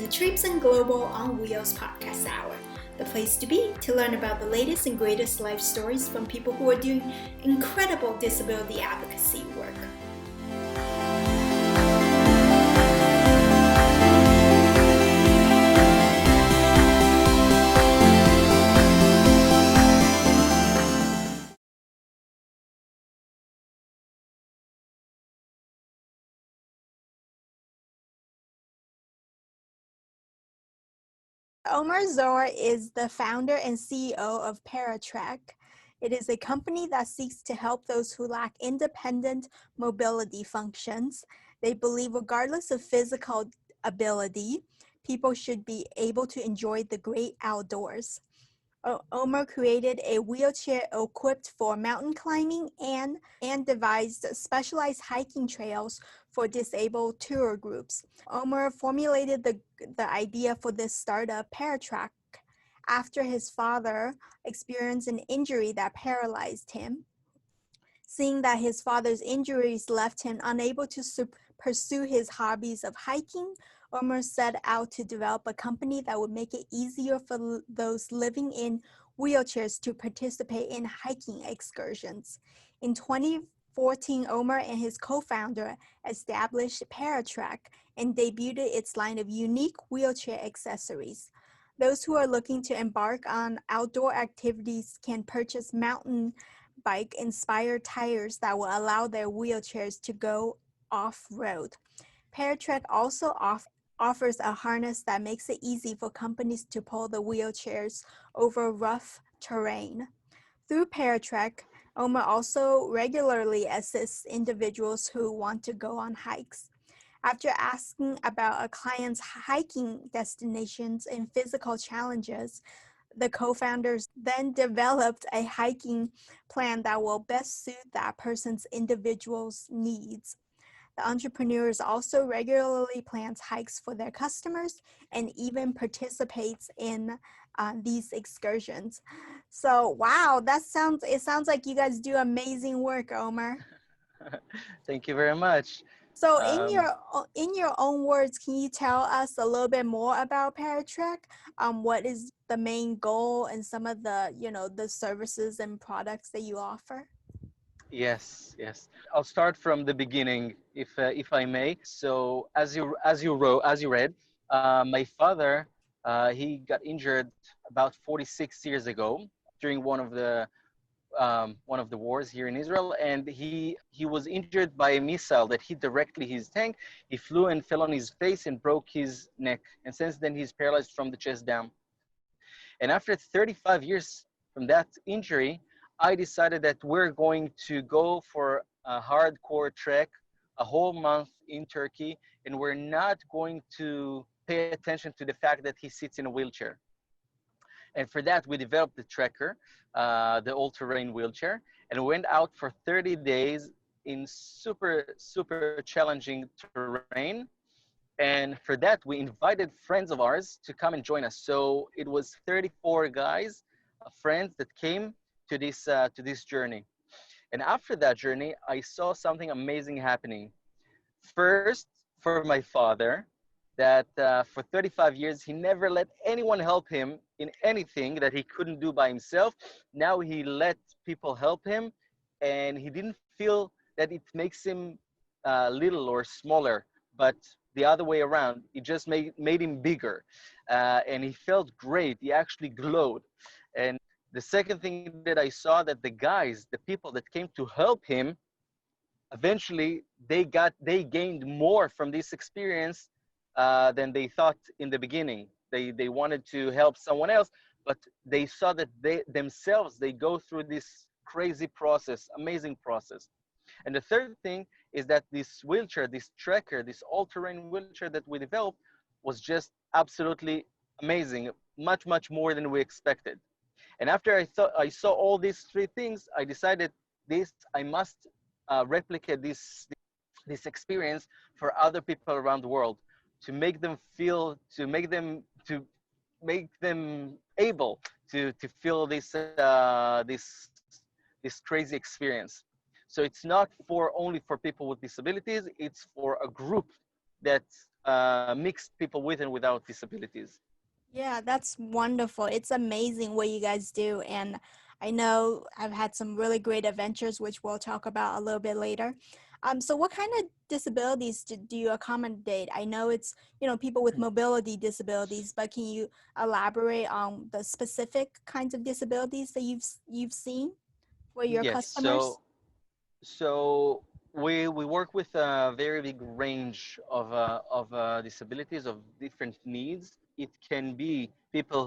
the Trips and Global on Wheels podcast hour, the place to be to learn about the latest and greatest life stories from people who are doing incredible disability advocacy work. Omer Zur is the founder and CEO of Paratrek. It is a company that seeks to help those who lack independent mobility functions. They believe regardless of physical ability, people should be able to enjoy the great outdoors. Omer created a wheelchair equipped for mountain climbing and devised specialized hiking trails for disabled tour groups. Omer formulated the idea for this startup, Paratrek, after his father experienced an injury that paralyzed him. Seeing that his father's injuries left him unable to pursue his hobbies of hiking, Omer set out to develop a company that would make it easier for those living in wheelchairs to participate in hiking excursions. In 2014, Omer and his co-founder established Paratrek and debuted its line of unique wheelchair accessories. Those who are looking to embark on outdoor activities can purchase mountain bike-inspired tires that will allow their wheelchairs to go off-road. Paratrek also offers a harness that makes it easy for companies to pull the wheelchairs over rough terrain. Through Paratrek, Omer also regularly assists individuals who want to go on hikes. After asking about a client's hiking destinations and physical challenges, the co-founders then developed a hiking plan that will best suit that person's individual's needs. The entrepreneurs also regularly plans hikes for their customers and even participates in these excursions. So, wow, it sounds like you guys do amazing work, Omer. Thank you very much. So in your own words, can you tell us a little bit more about Paratrek? What is the main goal and some of the, the services and products that you offer? Yes. I'll start from the beginning, if I may. So, as you read, my father, he got injured about 46 years ago during one of the wars here in Israel, and he was injured by a missile that hit directly his tank. He flew and fell on his face and broke his neck, and since then he's paralyzed from the chest down. And after 35 years from that injury, I decided that we're going to go for a hardcore trek, a whole month in Turkey, and we're not going to pay attention to the fact that he sits in a wheelchair. And for that, we developed the Trekker, the all-terrain wheelchair, and went out for 30 days in super challenging terrain. And for that, we invited friends of ours to come and join us. So it was 34 guys, friends that came to this journey. And after that journey, I saw something amazing happening. First, for my father, that for 35 years, he never let anyone help him in anything that he couldn't do by himself. Now he let people help him, and he didn't feel that it makes him little or smaller, but the other way around. It just made him bigger, and he felt great. He actually glowed. And the second thing that I saw, that the guys, the people that came to help him, eventually they gained more from this experience than they thought in the beginning. They wanted to help someone else, but they saw that they go through this crazy process, amazing process. And the third thing is that this wheelchair, this Trekker, this all-terrain wheelchair that we developed was just absolutely amazing, much more than we expected. And after I saw all these three things, I decided I must replicate this experience for other people around the world, to make them able to feel this crazy experience. So it's not only for people with disabilities, it's for a group that mixed people with and without disabilities. Yeah, that's wonderful. It's amazing what you guys do. And I know I've had some really great adventures, which we'll talk about a little bit later. So what kind of disabilities do you accommodate? I know it's, people with mobility disabilities, but can you elaborate on the specific kinds of disabilities that you've seen for your Yes. customers? So we work with a very big range of disabilities, of different needs. It can be people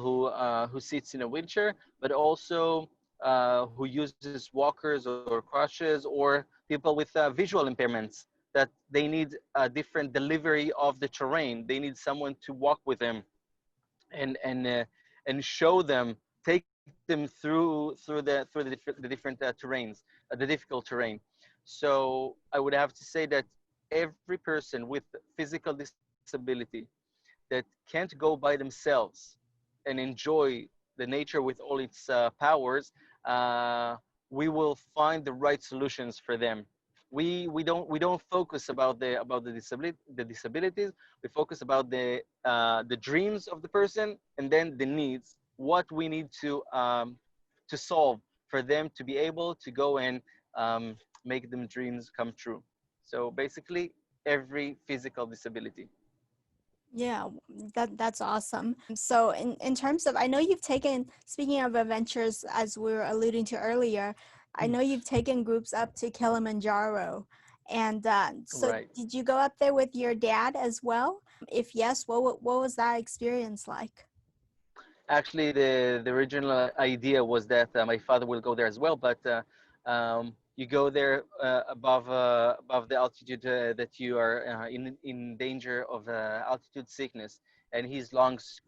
who sits in a wheelchair, but also who uses walkers or crutches, or people with visual impairments that they need a different delivery of the terrain. They need someone to walk with them and show them, take them through the different terrains, the difficult terrain. So I would have to say that every person with physical disability that can't go by themselves and enjoy the nature with all its powers, uh, we will find the right solutions for them. We don't focus about the disabilities. We focus about the dreams of the person, and then the needs, what we need to solve for them to be able to go and make them dreams come true. So basically, every physical disability. Yeah, that's awesome. So in terms of, I know you've taken, speaking of adventures, as we were alluding to earlier, I know you've taken groups up to Kilimanjaro. And so Right. did you go up there with your dad as well? If yes, what was that experience like? Actually, the original idea was that my father will go there as well, but you go there above the altitude that you are in danger of altitude sickness, and his lungs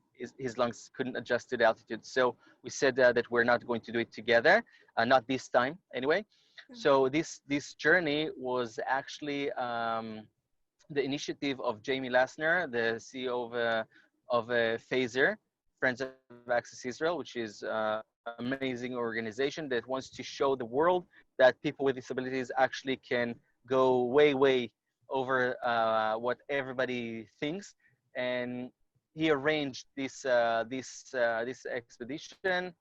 couldn't adjust to the altitude. So we said that we're not going to do it together, not this time anyway. So this journey was actually the initiative of Jamie Lassner, the CEO of Phaser, Friends of Access Israel, which is an amazing organization that wants to show the world that people with disabilities actually can go way over what everybody thinks. And he arranged this expedition.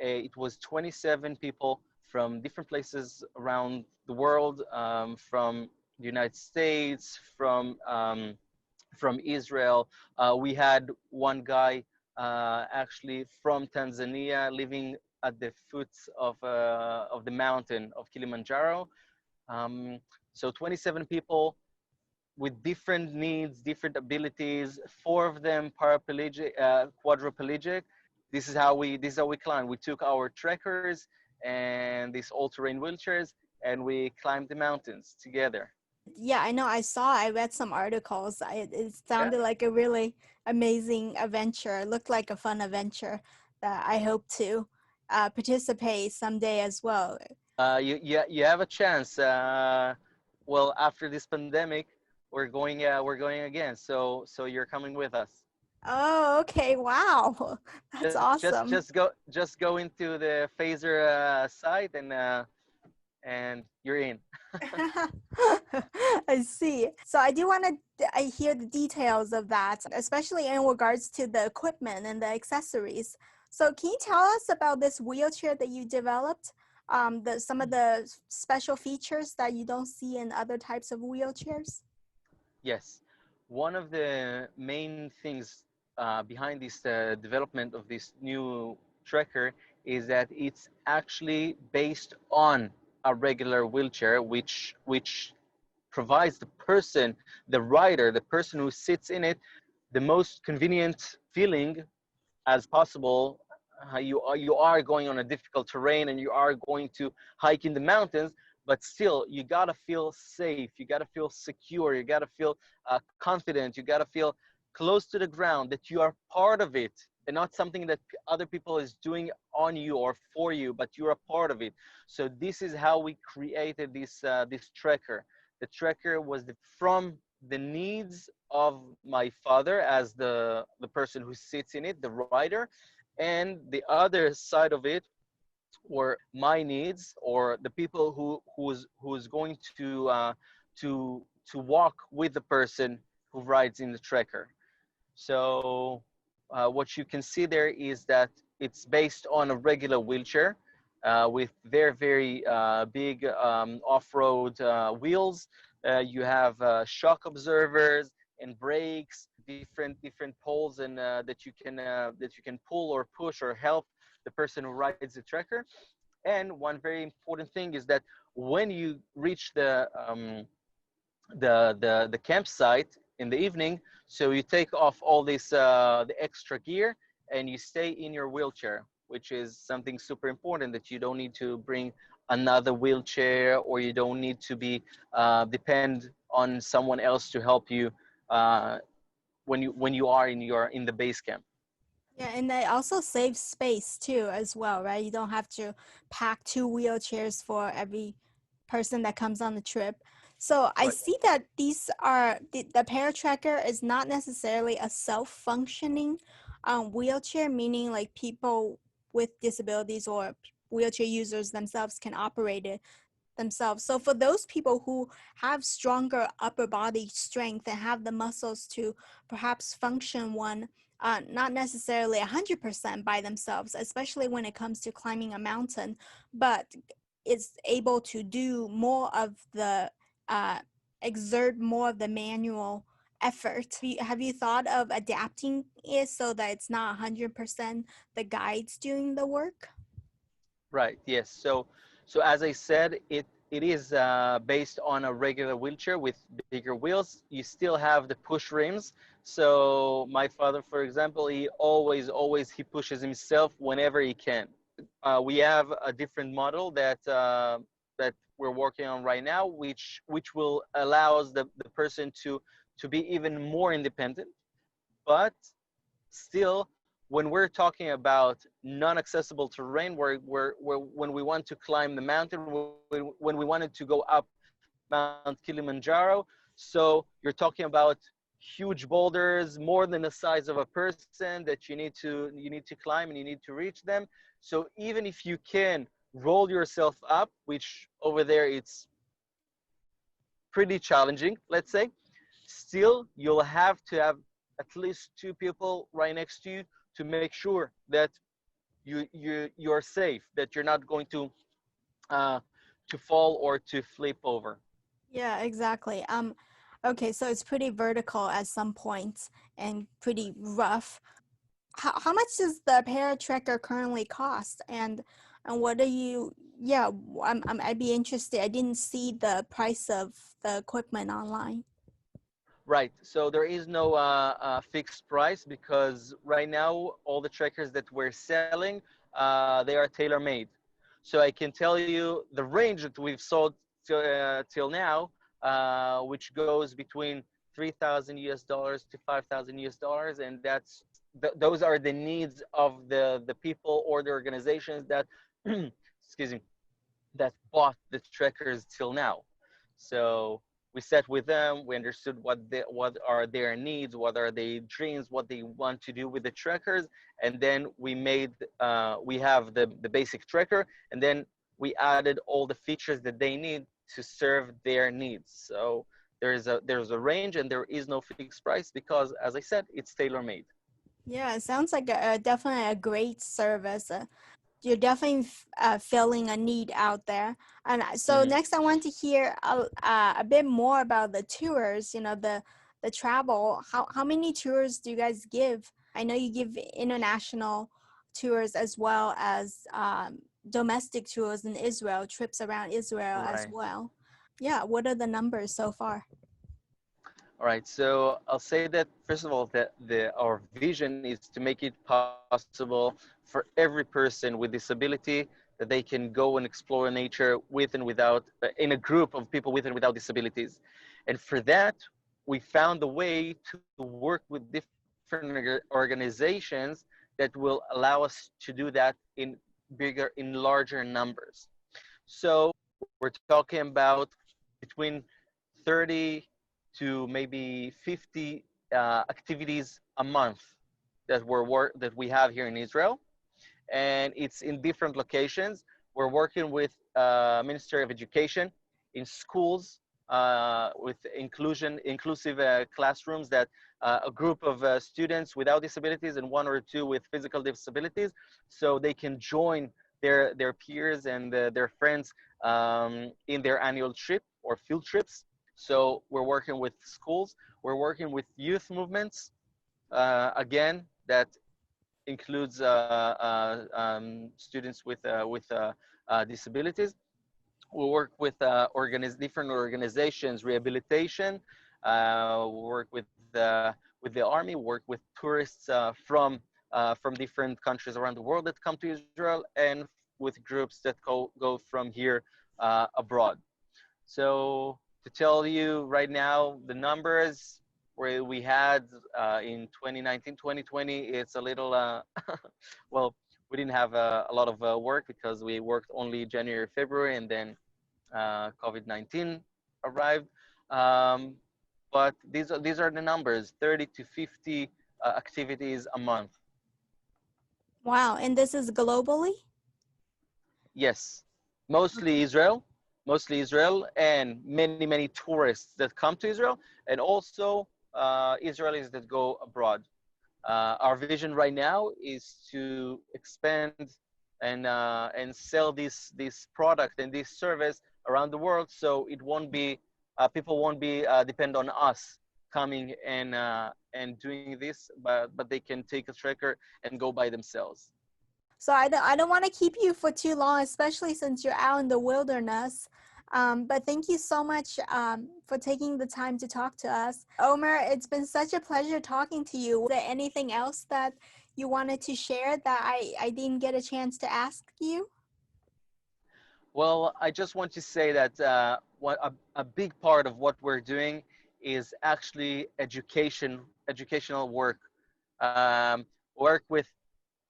It was 27 people from different places around the world, from the United States, from Israel. We had one guy actually from Tanzania living at the foot of the mountain of Kilimanjaro. Um, so 27 people with different needs, different abilities. Four of them paraplegic, quadriplegic. This is how we climbed. We took our trekkers and these all-terrain wheelchairs, and we climbed the mountains together. Yeah, I know. I read some articles. It Yeah. sounded like a really amazing adventure. It looked like a fun adventure that I hope to participate someday as well. You have a chance. Well, after this pandemic, we're going again. So you're coming with us. Oh, okay. Wow. That's awesome. Just go into the phaser site and you're in. I see. So I do want to I hear the details of that, especially in regards to the equipment and the accessories. So can you tell us about this wheelchair that you developed? Some of the special features that you don't see in other types of wheelchairs? Yes, one of the main things behind this development of this new tracker is that it's actually based on a regular wheelchair, which provides the person, the rider, the person who sits in it, the most convenient feeling as possible. You are going on a difficult terrain and you are going to hike in the mountains, but still you gotta feel safe, you gotta feel secure, you gotta feel confident, you gotta feel close to the ground, that you are part of it and not something that other people is doing on you or for you, but you're a part of it. So this is how we created this tracker. The tracker was from the needs of my father as the person who sits in it, the rider, and the other side of it were my needs, or the people who's going to walk with the person who rides in the tracker. So what you can see there is that it's based on a regular wheelchair with very, very big off-road wheels. You have shock observers and brakes, different poles, and that you can pull or push or help the person who rides the tracker. And one very important thing is that when you reach the campsite in the evening, so you take off all this the extra gear and you stay in your wheelchair, which is something super important, that you don't need to bring another wheelchair, or you don't need to be depend on someone else to help you when you are in the base camp. Yeah, and they also save space too, as well, right? You don't have to pack two wheelchairs for every person that comes on the trip. So I Right. see that these are the Paratracker is not necessarily a self-functioning wheelchair, meaning like people with disabilities or wheelchair users themselves can operate it themselves. So for those people who have stronger upper body strength and have the muscles to perhaps function one, not necessarily 100% by themselves, especially when it comes to climbing a mountain, but is able to do more of the exert more of the manual effort. Have you thought of adapting it so that it's not 100% the guides doing the work? Right. Yes. So as I said, it is based on a regular wheelchair with bigger wheels. You still have the push rims. So my father, for example, he always he pushes himself whenever he can. We have a different model that we're working on right now, which will allows the person to be even more independent, but still, when we're talking about non-accessible terrain, where when we want to climb the mountain, when we wanted to go up Mount Kilimanjaro, so you're talking about huge boulders more than the size of a person that you need to climb and you need to reach them. So even if you can roll yourself up, which over there it's pretty challenging, let's say, still you'll have to have at least two people right next to you to make sure that you're safe, that you're not going uh, to fall or to flip over. Yeah, exactly. Okay, so it's pretty vertical at some points and pretty rough. How much does the Paratracker currently cost? And what are you, yeah, I'd be interested. I didn't see the price of the equipment online. Right. So there is no fixed price, because right now all the trackers that we're selling, they are tailor-made. So I can tell you the range that we've sold till now, which goes between 3,000 US dollars to 5,000 US dollars, and those are the needs of the people or the organizations that excuse me, that bought the trackers till now. So we sat with them, we understood what are their needs, what are their dreams, what they want to do with the trackers, and then we have the basic tracker, and then we added all the features that they need to serve their needs. So there's a range, and there is no fixed price, because, as I said, it's tailor-made. Yeah, it sounds like definitely a great service. You're definitely filling a need out there. And so Mm-hmm. next, I want to hear a bit more about the tours. You know, the travel. How many tours do you guys give? I know you give international tours as well as domestic tours in Israel, trips around Israel as Right. well. Yeah, what are the numbers so far? All right, so I'll say that first of all, that our vision is to make it possible for every person with disability, that they can go and explore nature with and without, in a group of people with and without disabilities. And for that, we found a way to work with different organizations that will allow us to do that in larger numbers. So we're talking about between 30 to maybe 50 activities a month that we have here in Israel, and it's in different locations. We're working with Ministry of Education, in schools, inclusive classrooms that a group of students without disabilities and one or two with physical disabilities, so they can join their peers and their friends in their annual trip or field trips. So we're working with schools, we're working with youth movements, again, that includes students with disabilities. We work with different organizations, rehabilitation. We work with the army. We work with tourists from different countries around the world that come to Israel, and with groups that go from here abroad. So to tell you right now, the numbers where we had in 2019, 2020, it's a little, well, we didn't have a lot of work because we worked only January, February, and then COVID-19 arrived. But these are the numbers, 30 to 50 activities a month. Wow, and this is globally? Yes, mostly Israel, and many tourists that come to Israel, and also Israelis that go abroad. Our vision right now is to expand and sell this product and this service around the world, so it won't be people won't be depend on us coming and doing this, but they can take a tracker and go by themselves. So I don't want to keep you for too long, especially since you're out in the wilderness. But thank you so much for taking the time to talk to us. Omer, it's been such a pleasure talking to you. Is there anything else that you wanted to share that I didn't get a chance to ask you? Well, I just want to say that a big part of what we're doing is actually educational work. Work with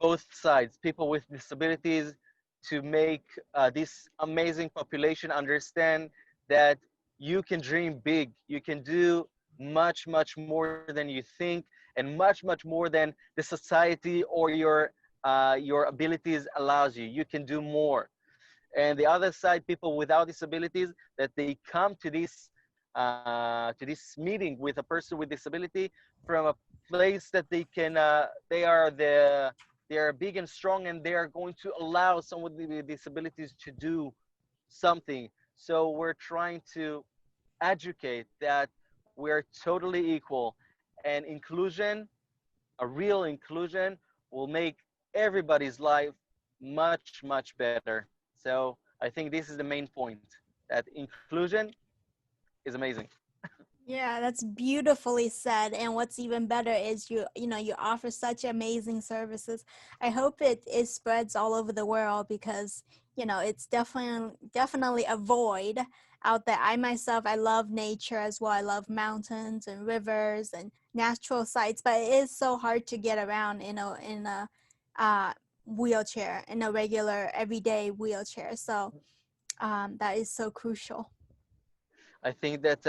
both sides, people with disabilities, to make this amazing population understand that you can dream big, you can do much more than you think, and much more than the society or your abilities allows you. You can do more. And the other side, people without disabilities, that they come to this meeting with a person with disability from a place that they are big and strong, and they are going to allow someone with disabilities to do something. So we're trying to educate that we're totally equal, and inclusion, a real inclusion, will make everybody's life much better. So I think this is the main point, that inclusion is amazing. Yeah, that's beautifully said. And what's even better is you offer such amazing services. I hope it spreads all over the world because, it's definitely a void out there. I myself, I love nature as well. I love mountains and rivers and natural sites, but it is so hard to get around, in a wheelchair, in a regular everyday wheelchair. So that is so crucial. I think that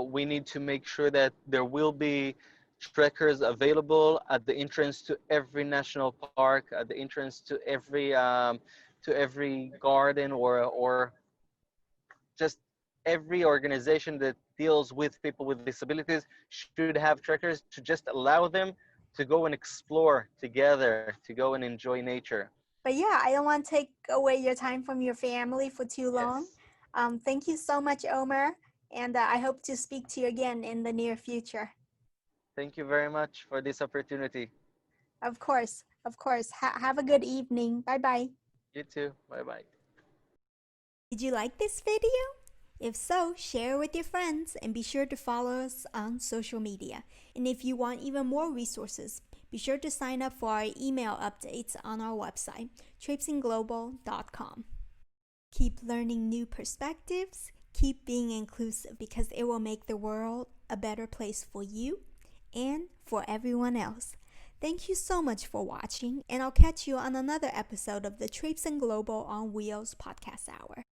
we need to make sure that there will be trekkers available at the entrance to every national park, at the entrance to every garden, or just every organization that deals with people with disabilities should have trekkers to just allow them to go and explore together, to go and enjoy nature. But yeah, I don't want to take away your time from your family for too long. Yes. Thank you so much, Omer, and I hope to speak to you again in the near future. Thank you very much for this opportunity. Of course, of course. Have a good evening. Bye bye. You too. Bye bye. Did you like this video? If so, share it with your friends and be sure to follow us on social media. And if you want even more resources, be sure to sign up for our email updates on our website, traipsingglobal.com. Keep learning new perspectives, keep being inclusive, because it will make the world a better place for you and for everyone else. Thank you so much for watching, and I'll catch you on another episode of the Traipsing Global on Wheels podcast hour.